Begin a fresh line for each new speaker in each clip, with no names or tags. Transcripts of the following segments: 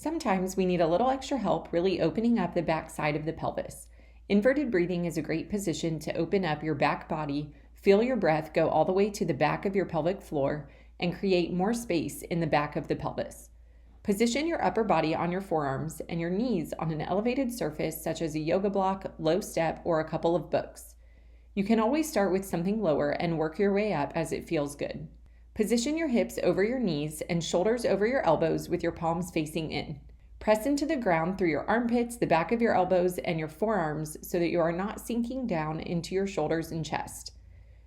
Sometimes we need a little extra help really opening up the back side of the pelvis. Inverted breathing is a great position to open up your back body, feel your breath go all the way to the back of your pelvic floor, and create more space in the back of the pelvis. Position your upper body on your forearms and your knees on an elevated surface such as a yoga block, low step, or a couple of books. You can always start with something lower and work your way up as it feels good. Position your hips over your knees and shoulders over your elbows with your palms facing in. Press into the ground through your armpits, the back of your elbows, and your forearms so that you are not sinking down into your shoulders and chest.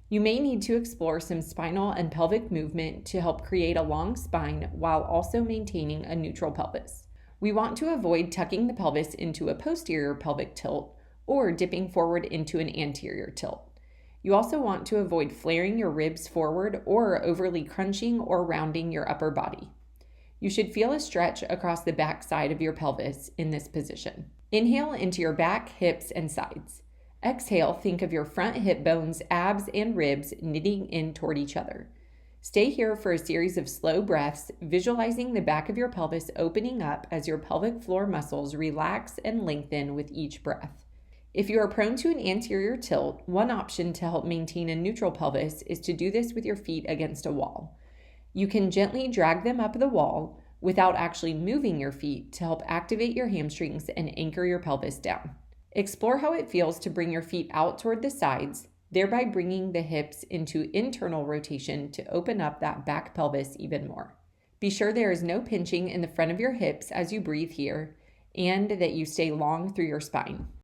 You may need to explore some spinal and pelvic movement to help create a long spine while also maintaining a neutral pelvis. We want to avoid tucking the pelvis into a posterior pelvic tilt or dipping forward into an anterior tilt. You also want to avoid flaring your ribs forward or overly crunching or rounding your upper body. You should feel a stretch across the back side of your pelvis in this position. Inhale into your back, hips, and sides. Exhale, think of your front hip bones, abs, and ribs knitting in toward each other. Stay here for a series of slow breaths, visualizing the back of your pelvis opening up as your pelvic floor muscles relax and lengthen with each breath. If you are prone to an anterior tilt, one option to help maintain a neutral pelvis is to do this with your feet against a wall. You can gently drag them up the wall without actually moving your feet to help activate your hamstrings and anchor your pelvis down. Explore how it feels to bring your feet out toward the sides, thereby bringing the hips into internal rotation to open up that back pelvis even more. Be sure there is no pinching in the front of your hips as you breathe here, and that you stay long through your spine.